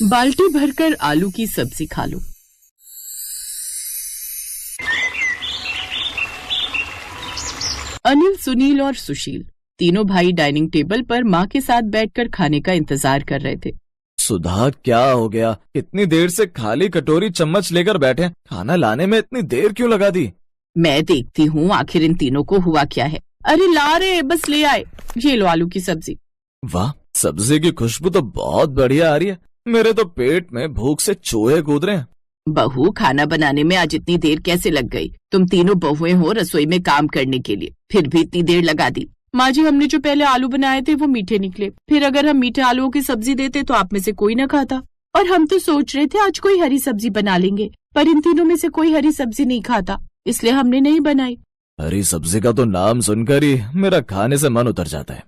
बाल्टी भरकर आलू की सब्जी खा लो। अनिल, सुनील और सुशील तीनों भाई डाइनिंग टेबल पर माँ के साथ बैठकर खाने का इंतजार कर रहे थे। सुधा, क्या हो गया? इतनी देर से खाली कटोरी चम्मच लेकर बैठे, खाना लाने में इतनी देर क्यों लगा दी? मैं देखती हूँ आखिर इन तीनों को हुआ क्या है। अरे ला रहे, बस ले आए। ये लो आलू की सब्जी। वाह, सब्जी की खुशबू तो बहुत बढ़िया आ रही है। मेरे तो पेट में भूख से चूहे कूद रहे हैं। बहू, खाना बनाने में आज इतनी देर कैसे लग गई? तुम तीनों बहुएं हो रसोई में काम करने के लिए, फिर भी इतनी देर लगा दी। माँ जी, हमने जो पहले आलू बनाए थे वो मीठे निकले, फिर अगर हम मीठे आलूओं की सब्जी देते तो आप में से कोई न खाता। और हम तो सोच रहे थे आज कोई हरी सब्जी बना लेंगे, पर इन तीनों में से कोई हरी सब्जी नहीं खाता, इसलिए हमने नहीं बनाई। हरी सब्जी का तो नाम सुनकर ही मेरा खाने से मन उतर जाता है।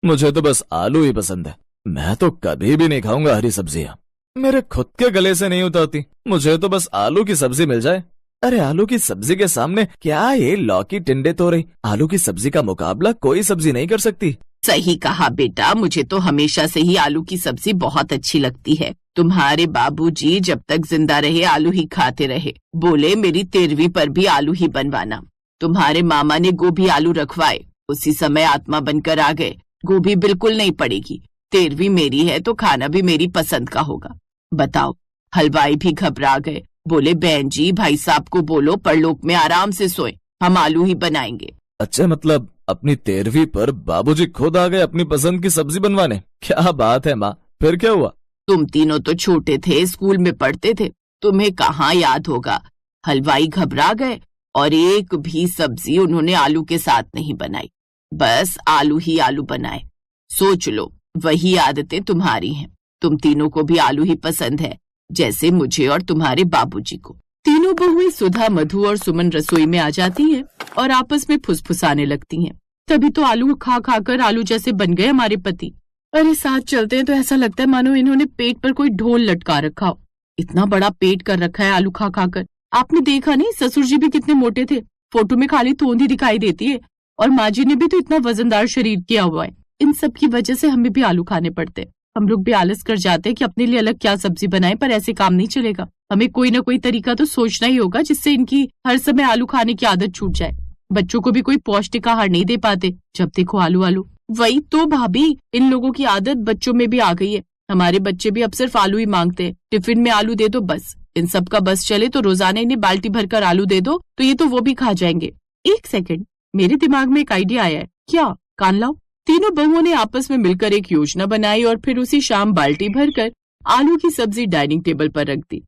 मुझे तो बस आलू ही पसंद है। मैं तो कभी भी नहीं खाऊंगा हरी सब्जियां। मेरे खुद के गले से नहीं उतरती। मुझे तो बस आलू की सब्जी मिल जाए। अरे आलू की सब्जी के सामने क्या ये लौकी टिंडे तोरई? आलू की सब्जी का मुकाबला कोई सब्जी नहीं कर सकती। सही कहा बेटा, मुझे तो हमेशा से ही आलू की सब्जी बहुत अच्छी लगती है। तुम्हारे बाबूजी जब तक जिंदा रहे आलू ही खाते रहे, बोले मेरी 13वीं पर भी आलू ही बनवाना। तुम्हारे मामा ने गोभी आलू रखवाए, उसी समय आत्मा बनकर आ गए, गोभी बिल्कुल नहीं पड़ेगी। 13वीं मेरी है तो खाना भी मेरी पसंद का होगा। बताओ, हलवाई भी घबरा गए, बोले बहन जी भाई साहब को बोलो परलोक में आराम से सोए, हम आलू ही बनाएंगे। अच्छा, मतलब अपनी 13वीं पर बाबूजी खुद आ गए अपनी पसंद की सब्जी बनवाने? क्या बात है माँ, फिर क्या हुआ? तुम तीनों तो छोटे थे, स्कूल में पढ़ते थे, तुम्हें कहाँ याद होगा। हलवाई घबरा गए और एक भी सब्जी उन्होंने आलू के साथ नहीं बनाई, बस आलू ही आलू बनाए। सोच लो, वही आदतें तुम्हारी हैं। तुम तीनों को भी आलू ही पसंद है, जैसे मुझे और तुम्हारे बाबूजी को। तीनों बहुएं सुधा, मधु और सुमन रसोई में आ जाती हैं और आपस में फुसफुसाने लगती हैं। तभी तो आलू खा खा कर आलू जैसे बन गए हमारे पति। अरे साथ चलते हैं तो ऐसा लगता है मानो इन्होंने पेट पर कोई ढोल लटका रखा हो। इतना बड़ा पेट कर रखा है आलू खा खा कर। आपने देखा नहीं, ससुर जी भी कितने मोटे थे, फोटो में खाली तोंद ही दिखाई देती है। और माँ जी ने भी तो इतना वजनदार शरीर किया हुआ है। इन सब की वजह से हमें भी आलू खाने पड़ते। हम लोग भी आलस कर जाते हैं कि अपने लिए अलग क्या सब्जी बनाएं, पर ऐसे काम नहीं चलेगा। हमें कोई ना कोई तरीका तो सोचना ही होगा जिससे इनकी हर समय आलू खाने की आदत छूट जाए। बच्चों को भी कोई पौष्टिक आहार नहीं दे पाते, जब देखो आलू आलू। वही तो भाभी, इन लोगों की आदत बच्चों में भी आ गई है। हमारे बच्चे भी अब सिर्फ आलू ही मांगते हैं। टिफिन में आलू दे दो बस। इन सब का बस चले तो रोजाना इन्हें बाल्टी भरकर आलू दे दो तो ये तो वो भी खा जाएंगे। एक सेकंड, मेरे दिमाग में एक आइडिया आया है। क्या? कान लाओ। तीनों बहुओं ने आपस में मिलकर एक योजना बनाई और फिर उसी शाम बाल्टी भरकर आलू की सब्जी डाइनिंग टेबल पर रख दी।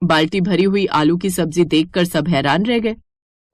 बाल्टी भरी हुई आलू की सब्जी देखकर सब हैरान रह गए।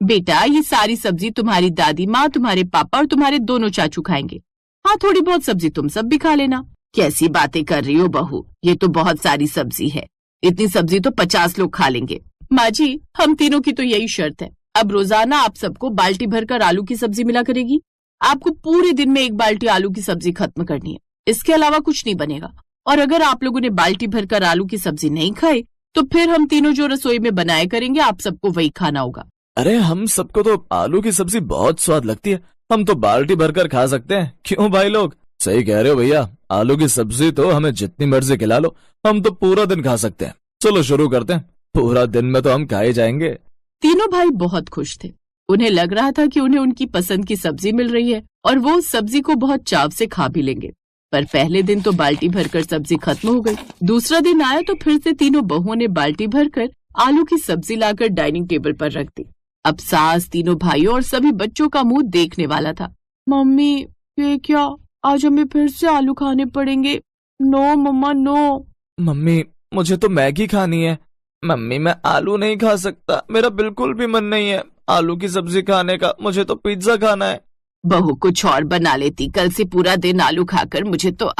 बेटा, ये सारी सब्जी तुम्हारी दादी माँ, तुम्हारे पापा और तुम्हारे दोनों चाचू खाएंगे। हाँ, थोड़ी बहुत सब्जी तुम सब भी खा लेना। कैसी बातें कर रही हो बहू, ये तो बहुत सारी सब्जी है। इतनी सब्जी तो 50 लोग खा लेंगे। माँ जी, हम तीनों की तो यही शर्त है, अब रोजाना आप सबको बाल्टी भरकर आलू की सब्जी मिला करेगी। आपको पूरे दिन में एक बाल्टी आलू की सब्जी खत्म करनी है, इसके अलावा कुछ नहीं बनेगा। और अगर आप लोगों ने बाल्टी भरकर आलू की सब्जी नहीं खाई तो फिर हम तीनों जो रसोई में बनाए करेंगे आप सबको वही खाना होगा। अरे हम सबको तो आलू की सब्जी बहुत स्वाद लगती है, हम तो बाल्टी भरकर खा सकते हैं। क्यों भाई लोग? सही कह रहे हो भैया, आलू की सब्जी तो हमें जितनी मर्जी खिला लो, हम तो पूरा दिन खा सकते हैं। चलो शुरू करते हैं, पूरा दिन में तो हम खाए जाएंगे। तीनों भाई बहुत खुश थे। उन्हें लग रहा था कि उन्हें उनकी पसंद की सब्जी मिल रही है और वो उस सब्जी को बहुत चाव से खा भी लेंगे। पर पहले दिन तो बाल्टी भरकर सब्जी खत्म हो गई। दूसरा दिन आया तो फिर से तीनों बहुओं ने बाल्टी भरकर आलू की सब्जी लाकर डाइनिंग टेबल पर रख दी। अब सास तीनों भाइयों और सभी बच्चों का मुंह देखने वाला था। मम्मी, ये क्या? आज हमें फिर से आलू खाने पड़ेंगे। नो मम्मा, नो। मम्मी, मुझे तो मैगी खानी है। मम्मी, मैं आलू नहीं खा सकता, मेरा बिल्कुल भी मन नहीं है आलू की सब्जी खाने का, मुझे तो पिज्जा खाना है। बहू, कुछ और बना लेती, कल से पूरा दिन आलू खाकर मुझे तो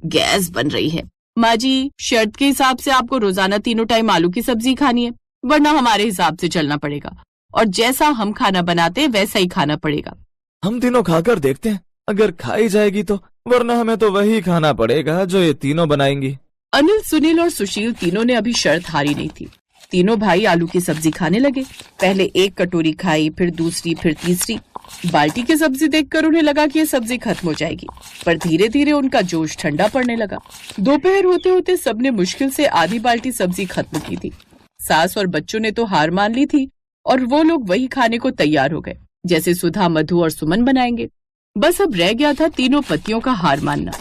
गैस बन रही है। माँ जी, शर्त के हिसाब से आपको रोजाना तीनों टाइम आलू की सब्जी खानी है, वरना हमारे हिसाब से चलना पड़ेगा और जैसा हम खाना बनाते हैं वैसा ही खाना पड़ेगा। हम तीनों खाकर देखते हैं, अगर खाई जाएगी तो, वरना हमें तो वही खाना पड़ेगा जो ये तीनों बनाएंगी। अनिल, सुनील और सुशील तीनों ने अभी शर्त हारी नहीं थी। तीनों भाई आलू की सब्जी खाने लगे। पहले एक कटोरी खाई, फिर दूसरी, फिर तीसरी। बाल्टी की सब्जी देखकर उन्हें लगा कि ये सब्जी खत्म हो जाएगी, पर धीरे धीरे उनका जोश ठंडा पड़ने लगा। दोपहर होते होते सबने मुश्किल से आधी बाल्टी सब्जी खत्म की थी। सास और बच्चों ने तो हार मान ली थी और वो लोग वही खाने को तैयार हो गए जैसे सुधा, मधु और सुमन बनाएंगे। बस अब रह गया था तीनों पतियों का हार मानना।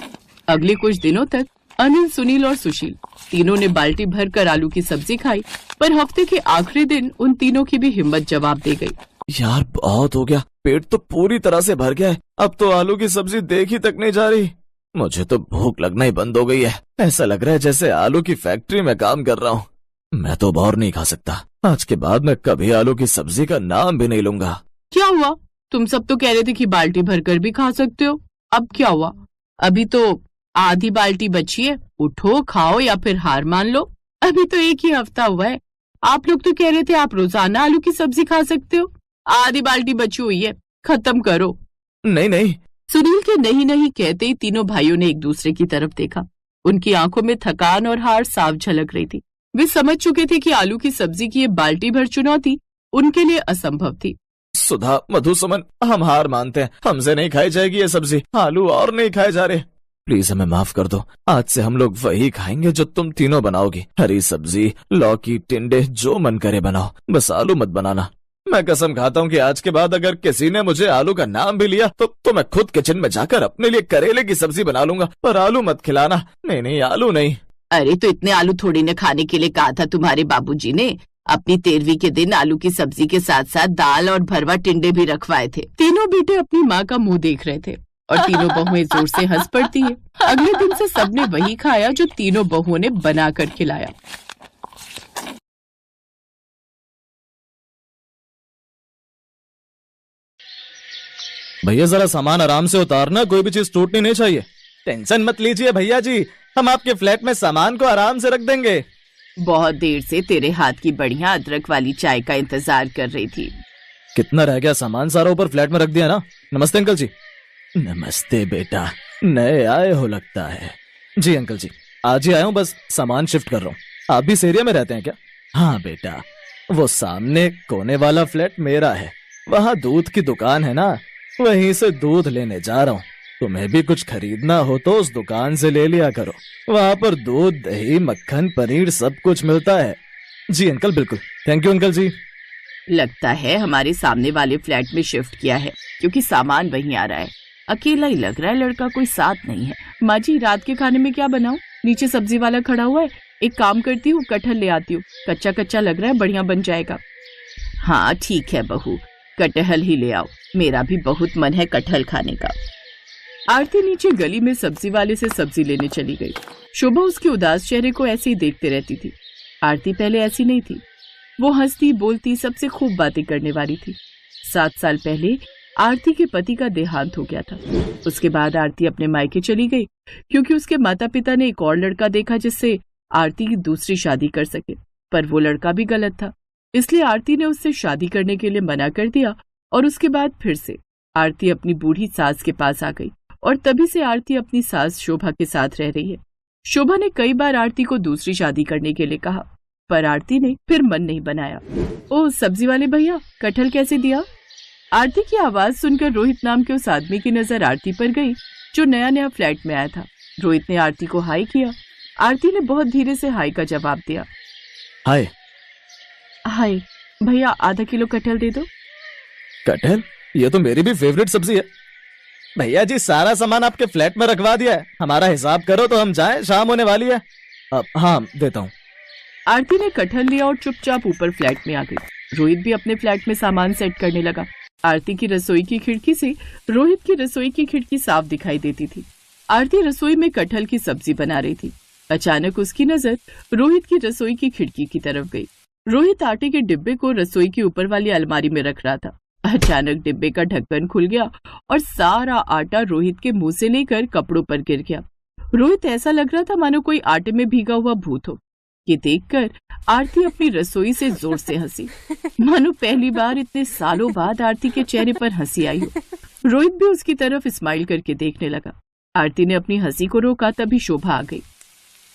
अगले कुछ दिनों तक अनिल, सुनील और सुशील तीनों ने बाल्टी भर कर आलू की सब्जी खाई, पर हफ्ते के आखिरी दिन उन तीनों की भी हिम्मत जवाब दे गई। यार बहुत हो गया, पेट तो पूरी तरह से भर गया है, अब तो आलू की सब्जी देखी तक नहीं जा रही। मुझे तो भूख लगना ही बंद हो गई है। ऐसा लग रहा है जैसे आलू की फैक्ट्री में काम कर रहा हूँ। मैं तो और नहीं खा सकता। आज के बाद मैं कभी आलू की सब्जी का नाम भी नहीं लूंगा। क्या हुआ? तुम सब तो कह रहे थे कि बाल्टी भर कर भी खा सकते हो। अब क्या हुआ? अभी तो आधी बाल्टी बची है। उठो, खाओ या फिर हार मान लो। अभी तो एक ही हफ्ता हुआ है। आप लोग तो कह रहे थे आप रोजाना आलू की सब्जी खा सकते हो। आधी बाल्टी बची हुई है, खत्म करो। नहीं नहीं। सुनील के नहीं नहीं कहते ही तीनों भाइयों ने एक दूसरे की तरफ देखा। उनकी आंखों में थकान और हार साफ झलक रही थी। वे समझ चुके थे कि आलू की सब्जी की ये बाल्टी भर चुनौती उनके लिए असंभव थी। सुधा, मधु, सुमन, हम हार मानते हैं। हमसे नहीं खाई जाएगी ये सब्जी। आलू और नहीं खाए जा रहे। प्लीज हमें माफ कर दो। आज से हम लोग वही खाएंगे जो तुम तीनों बनाओगी। हरी सब्जी, लौकी, टिंडे, जो मन करे बनाओ, बस आलू मत बनाना। मैं कसम खाता हूँ कि आज के बाद अगर किसी ने मुझे आलू का नाम भी लिया तो मैं खुद किचन में जाकर अपने लिए करेले की सब्जी बना लूंगा, पर आलू मत खिलाना। नहीं नहीं, आलू नहीं। अरे तो इतने आलू थोड़ी न खाने के लिए कहा था तुम्हारे बाबूजी ने। अपनी 13वीं के दिन आलू की सब्जी के साथ साथ दाल और भरवा टिंडे भी रखवाए थे। तीनों बेटे अपनी माँ का मुंह देख रहे थे और तीनों बहुएं जोर से हंस पड़ती है। अगले दिन से सबने वही खाया जो तीनों बहुओं ने बना कर खिलाया। भैया जरा सामान आराम से उतारना, कोई भी चीज टूटनी नहीं चाहिए। टेंशन मत लीजिए भैया जी, हम आपके फ्लैट में सामान को आराम से रख देंगे। बहुत देर से तेरे हाथ की बढ़िया अदरक वाली चाय का इंतजार कर रही थी। कितना रह गया? सामान सारा ऊपर फ्लैट में रख दिया ना? नमस्ते अंकल जी। नमस्ते बेटा, नए आए हो लगता है। जी अंकल जी, आज ही आया हूँ, बस सामान शिफ्ट कर रहा हूँ। आप भी इस एरिया में रहते हैं क्या? हाँ बेटा, वो सामने कोने वाला फ्लैट मेरा है। वहाँ दूध की दुकान है ना, वहीं से दूध लेने जा रहा हूँ। तुम्हें भी कुछ खरीदना हो तो उस दुकान से ले लिया करो। वहाँ पर दूध, दही, मक्खन, पनीर सब कुछ मिलता है। जी अंकल, बिल्कुल। थैंक यू अंकल जी। लगता है हमारे सामने वाले फ्लैट में शिफ्ट किया है, क्योंकि सामान वहीं आ रहा है। अकेला ही लग रहा है लड़का, कोई साथ नहीं है। माँ जी, रात के खाने में क्या बनाऊं? नीचे सब्जी वाला खड़ा हुआ है। एक काम करती हूँ, कटहल ले आती हूँ। कच्चा कच्चा लग रहा है, बढ़िया बन जाएगा। हाँ ठीक है बहू, कटहल ही ले आओ। मेरा भी बहुत मन है कटहल खाने का। आरती नीचे गली में सब्जी वाले से सब्जी लेने चली गई। शोभा उसके उदास चेहरे को ऐसे ही देखते रहती थी। आरती पहले ऐसी नहीं थी। वो हंसती, बोलती, सबसे खूब बातें करने वाली थी। 7 साल पहले आरती के पति का देहांत हो गया था। उसके बाद आरती अपने मायके चली गई, क्योंकि उसके माता पिता ने एक और लड़का देखा जिससे आरती की दूसरी शादी कर सके, पर वो लड़का भी गलत था। इसलिए आरती ने उससे शादी करने के लिए मना कर दिया और उसके बाद फिर से आरती अपनी बूढ़ी सास के पास आ गई और तभी से आरती अपनी सास शोभा के साथ रह रही है। शोभा ने कई बार आरती को दूसरी शादी करने के लिए कहा, पर आरती ने फिर मन नहीं बनाया। ओ सब्जी वाले भैया, कटहल कैसे दिया? आरती की आवाज सुनकर रोहित नाम के उस आदमी की नजर आरती पर गई जो नया नया फ्लैट में आया था। रोहित ने आरती को हाय किया। आरती ने बहुत धीरे से हाय का जवाब दिया। हाय। हाय भैया, आधा किलो कटहल दे दो। कटहल? ये तो मेरी भी फेवरेट सब्जी है। भैया जी, सारा सामान आपके फ्लैट में रखवा दिया है। हमारा हिसाब करो तो हम जाएं, शाम होने वाली है। अब हाँ, देता हूँ। आरती ने कटहल लिया और चुपचाप ऊपर फ्लैट में आ गई। रोहित भी अपने फ्लैट में सामान सेट करने लगा। आरती की रसोई की खिड़की से रोहित की रसोई की खिड़की साफ दिखाई देती थी। आरती रसोई में कटहल की सब्जी बना रही थी। अचानक उसकी नजर रोहित की रसोई की खिड़की की तरफ गई। रोहित आटे के डिब्बे को रसोई की ऊपर वाली अलमारी में रख रहा था। अचानक डिब्बे का ढक्कन खुल गया और सारा आटा रोहित के मुंह से लेकर कपड़ों पर गिर गया। रोहित ऐसा लग रहा था मानो कोई आटे में भीगा हुआ भूत हो। ये देखकर आरती अपनी रसोई से जोर से हंसी, मानो पहली बार इतने सालों बाद आरती के चेहरे पर हंसी आई हो। रोहित भी उसकी तरफ स्माइल करके देखने लगा। आरती ने अपनी हंसी को रोका, तभी शोभा आ गई।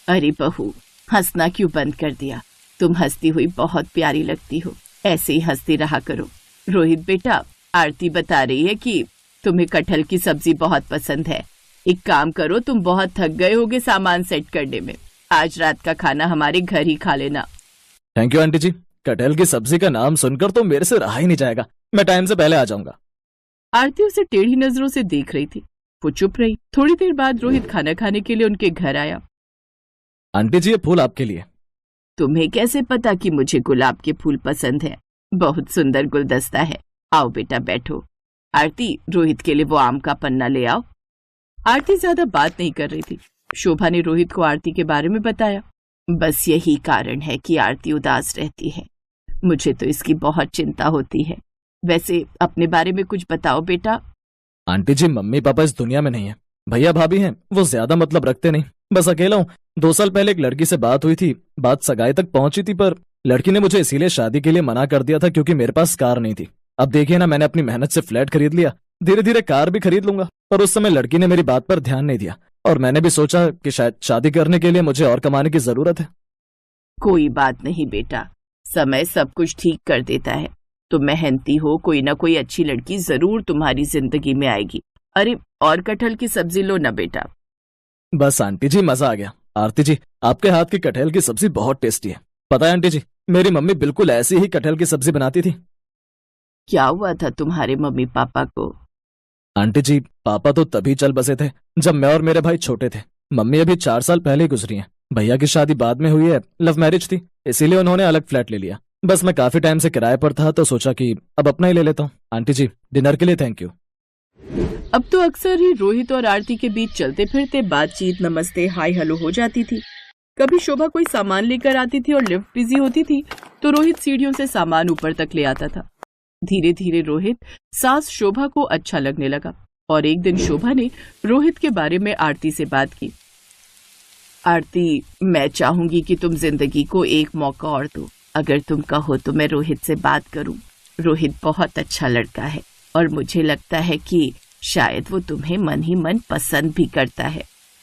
अरे बहू, हंसना क्यों बंद कर दिया? तुम हंसती हुई बहुत प्यारी लगती हो, ऐसे ही हंसती रहा करो। रोहित बेटा, आरती बता रही है कि तुम्हें कटहल की सब्जी बहुत पसंद है। एक काम करो, तुम बहुत थक गए होगे सामान सेट करने में, आज रात का खाना हमारे घर ही खा लेना। थैंक यू आंटी जी, कटहल की सब्जी का नाम सुनकर तो मेरे से रहा ही नहीं जाएगा। मैं टाइम से पहले आ जाऊंगा। आरती उसे टेढ़ी नजरों से देख रही थी। वो चुप रही। थोड़ी देर बाद रोहित खाना खाने के लिए उनके घर आया। आंटी जी, ये फूल आपके लिए। तुम्हें कैसे पता कि मुझे गुलाब के फूल पसंद है? बहुत सुंदर गुलदस्ता है। आओ बेटा बैठो। आरती, रोहित के लिए वो आम का पन्ना ले आओ। आरती ज्यादा बात नहीं कर रही थी। शोभा ने रोहित को आरती के बारे में बताया। बस यही कारण है कि आरती उदास रहती है। मुझे तो इसकी बहुत चिंता होती है। वैसे अपने बारे में कुछ बताओ बेटा। आंटी जी, मम्मी पापा इस दुनिया में नहीं है। भैया भाभी हैं, वो ज्यादा मतलब रखते नहीं। बस अकेला हूँ। 2 साल पहले एक लड़की से बात हुई थी। बात सगाई तक पहुंची थी, पर लड़की ने मुझे इसीलिए शादी के लिए मना कर दिया था क्योंकि मेरे पास कार नहीं थी। अब देखिए ना, मैंने अपनी मेहनत से फ्लैट खरीद लिया, धीरे धीरे कार भी खरीद लूंगा। पर उस समय लड़की ने मेरी बात पर ध्यान नहीं दिया और मैंने भी सोचा कि शायद शादी करने के लिए मुझे और कमाने की जरूरत है। कोई बात नहीं बेटा, समय सब कुछ ठीक कर देता है। तुम मेहनती हो, कोई ना कोई अच्छी लड़की जरूर तुम्हारी जिंदगी में आएगी। अरे और कटहल की सब्जी लो ना बेटा। बस आंटी जी, मजा आ गया। आरती जी, आपके हाथ की कटहल की सब्जी बहुत टेस्टी है। पता है आंटी जी, मेरी मम्मी बिल्कुल ऐसी ही कटहल की सब्जी बनाती थी। क्या हुआ था तुम्हारे मम्मी पापा को? आंटी जी, पापा तो तभी चल बसे थे जब मैं और मेरे भाई छोटे थे। मम्मी अभी 4 साल पहले ही गुजरी हैं। भैया की शादी बाद में हुई है, लव मैरिज थी, इसीलिए उन्होंने अलग फ्लैट ले लिया। बस मैं काफी टाइम से किराए पर था तो सोचा कि अब अपना ही ले लेता हूँ। आंटी जी, डिनर के लिए थैंक यू। अब तो अक्सर ही रोहित और आरती के बीच चलते फिरते बातचीत, नमस्ते, हाय हेलो हो जाती थी। कभी शोभा कोई सामान लेकर आती थी और लिफ्ट बिजी होती थी तो रोहित सीढ़ियों से सामान ऊपर तक ले आता था। धीरे धीरे रोहित सास शोभा को अच्छा लगने लगा और एक दिन शोभा ने रोहित के बारे में आरती से बात की। आरती, मैं चाहूंगी कि तुम जिंदगी को एक मौका और दो। अगर तुम कहो तो मैं रोहित से बात करूं। रोहित बहुत अच्छा लड़का है और मुझे लगता है कि शायद वो तुम्हें मन ही मन पसंद भी करता है।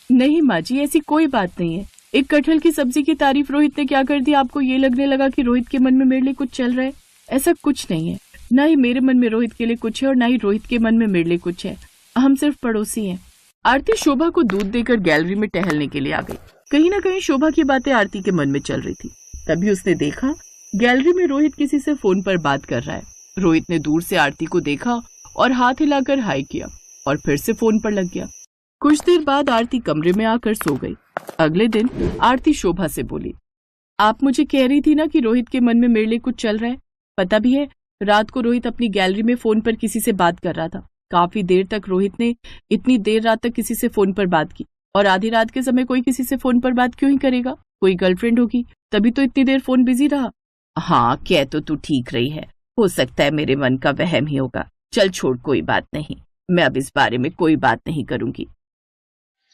नहीं माँ जी, ऐसी कोई बात नहीं है। एक कटहल की सब्जी की तारीफ रोहित ने क्या कर दी, आपको ये लगने लगा कि रोहित के मन में मेरे लिए कुछ चल रहा है? ऐसा कुछ नहीं है। ना ही मेरे मन में रोहित के लिए कुछ है और ना ही रोहित के मन में मेरे लिए कुछ है। हम सिर्फ पड़ोसी हैं। आरती शोभा को दूध देकर गैलरी में टहलने के लिए आ गई। कहीं ना कहीं शोभा की बातें आरती के मन में चल रही थी। तभी उसने देखा गैलरी में रोहित किसी से फोन पर बात कर रहा है। रोहित ने दूर से आरती को देखा और हाथ हिलाकर हाय किया और फिर से फोन पर लग गया। कुछ देर बाद आरती कमरे में आकर सो गई। अगले दिन आरती शोभा से बोली, आप मुझे कह रही थी ना कि रोहित के मन में मेरे लिए कुछ चल रहा है। पता भी है, रात को रोहित अपनी गैलरी में फोन पर किसी से बात कर रहा था। काफी देर तक रोहित ने इतनी देर रात तक किसी से फोन पर बात की। और आधी रात के समय कोई किसी से फोन पर बात क्यों ही करेगा? कोई गर्लफ्रेंड होगी, तभी तो इतनी देर फोन बिजी रहा। हाँ, कह तो तू ठीक रही है। हो सकता है मेरे मन का वहम ही होगा। चल छोड़, कोई बात नहीं। मैं अब इस बारे में कोई बात नहीं करूंगी।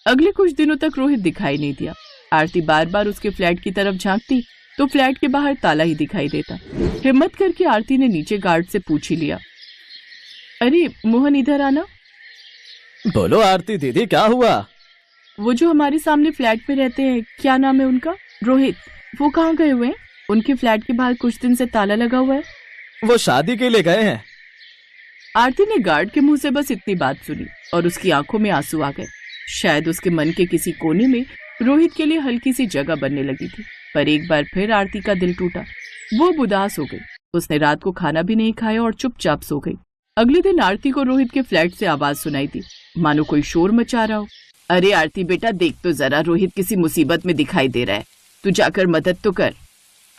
अगले कुछ दिनों तक रोहित दिखाई नहीं दिया। आरती बार बार उसके फ्लैट की तरफ झांकती तो फ्लैट के बाहर ताला ही दिखाई देता। हिम्मत करके आरती ने नीचे गार्ड से पूछ ही लिया, अरे मोहन, इधर आना। बोलो आरती दीदी, क्या हुआ? वो जो हमारे सामने फ्लैट में रहते हैं, क्या नाम है उनका? रोहित। वो कहाँ गए हुए हैं? उनके फ्लैट के बाहर कुछ दिन से ताला लगा हुआ है। वो शादी के लिए गए हैं। आरती ने गार्ड के मुंह से बस इतनी बात सुनी और उसकी आंखों में आंसू आ गए। शायद उसके मन के किसी कोने में रोहित के लिए हल्की सी जगह बनने लगी थी। पर एक बार फिर आरती का दिल टूटा। वो उदास हो गई। उसने रात को खाना भी नहीं खाया और चुपचाप सो गई। अगले दिन आरती को रोहित के फ्लैट से आवाज सुनाई दी, मानो कोई शोर मचा रहा हो। अरे आरती बेटा, देख तो जरा, रोहित किसी मुसीबत में दिखाई दे रहा है। तू जाकर मदद तो कर।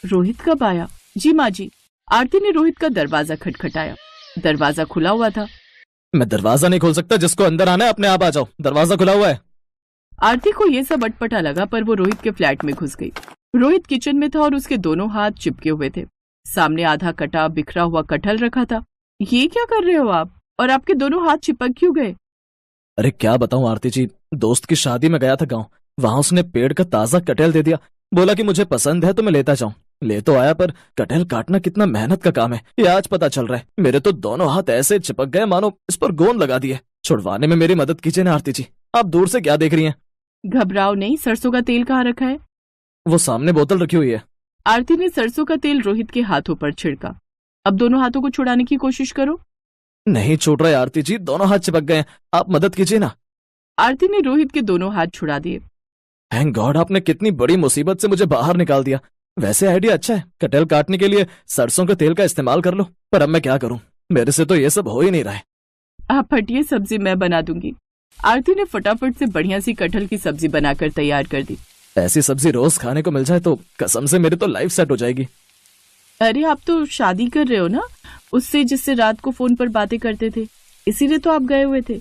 रोहित कब आया? जी माँ जी। आरती ने रोहित का दरवाजा खटखटाया। दरवाजा खुला हुआ था। मैं दरवाजा नहीं खोल सकता, जिसको अंदर आना है अपने आप आ जाओ, दरवाजा खुला हुआ है। आरती को यह सब अटपटा लगा, पर वो रोहित के फ्लैट में घुस गई। रोहित किचन में था और उसके दोनों हाथ चिपके हुए थे। सामने आधा कटा बिखरा हुआ कटहल रखा था। ये क्या कर रहे हो आप? और आपके दोनों हाथ चिपक क्यों गए? अरे क्या बताऊं आरती जी, दोस्त की शादी में गया था गांव। वहां उसने पेड़ का ताजा कटहल दे दिया। बोला कि मुझे पसंद है तो मैं लेता जाऊं। ले तो आया, पर कटहल काटना कितना मेहनत का काम है ये आज पता चल रहा है। मेरे तो दोनों हाथ ऐसे चिपक गए मानो इस पर गोंद लगा दिए। छुड़वाने में मेरी मदद कीजिए ना आरती जी। आप दूर से क्या देख रही हैं? घबराओ नहीं। सरसों का तेल कहाँ रखा है? वो सामने बोतल रखी हुई है। आरती ने सरसों का तेल रोहित के हाथों पर छिड़का। अब दोनों हाथों को छुड़ाने की कोशिश करो। नहीं छूट रहे आरती जी, दोनों हाथ चिपक गए हैं, आप मदद कीजिए ना। आरती ने रोहित के दोनों हाथ छुड़ा दिए। थैंक गॉड, आपने कितनी बड़ी मुसीबत से मुझे बाहर निकाल दिया। वैसे आइडिया अच्छा है, कटहल काटने के लिए सरसों के तेल का इस्तेमाल कर लो, पर अब मैं क्या करूं, मेरे से तो ये सब हो ही नहीं रहा है। आप हटिए, सब्जी मैं बना दूंगी। आरती ने फटाफट से बढ़िया सी कटहल की सब्जी बनाकर तैयार कर दी। ऐसी सब्जी रोज खाने को मिल जाए तो कसम से मेरी तो लाइफ सेट हो जाएगी। अरे आप तो शादी कर रहे हो ना, उससे जिससे रात को फोन पर बातें करते थे, इसीलिए तो आप गए हुए थे।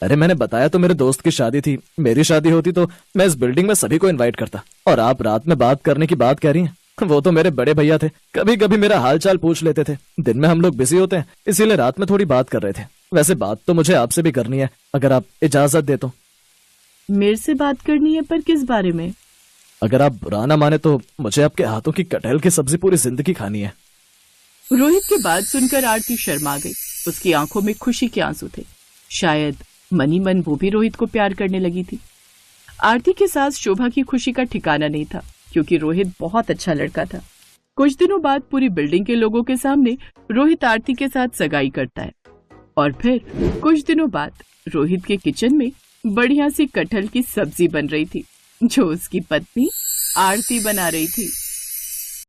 अरे मैंने बताया तो मेरे दोस्त की शादी थी, मेरी शादी होती तो मैं इस बिल्डिंग में सभी को इनवाइट करता, और आप रात में बात करने की बात कह रही हैं। वो तो मेरे बड़े भैया थे, कभी कभी मेरा हाल चाल पूछ लेते थे। दिन में हम लोग बिजी होते हैं, इसीलिए रात में थोड़ी बात कर रहे थे। वैसे बात तो मुझे आपसे भी करनी है, अगर आप इजाजत दे तो। मेरे से बात करनी है, पर किस बारे में? अगर आप बुरा ना माने तो मुझे आपके हाथों की कटहल की सब्जी पूरी जिंदगी खानी है। रोहित की बात सुनकर आरती शर्मा गई। उसकी आंखों में खुशी के आंसू थे। शायद मनी मन वो भी रोहित को प्यार करने लगी थी। आरती के साथ शोभा की खुशी का ठिकाना नहीं था, क्योंकि रोहित बहुत अच्छा लड़का था। कुछ दिनों बाद पूरी बिल्डिंग के लोगों के सामने रोहित आरती के साथ सगाई करता है, और फिर कुछ दिनों बाद रोहित के किचन में बढ़िया सी कटहल की सब्जी बन रही थी, जो उसकी पत्नी आरती बना रही थी।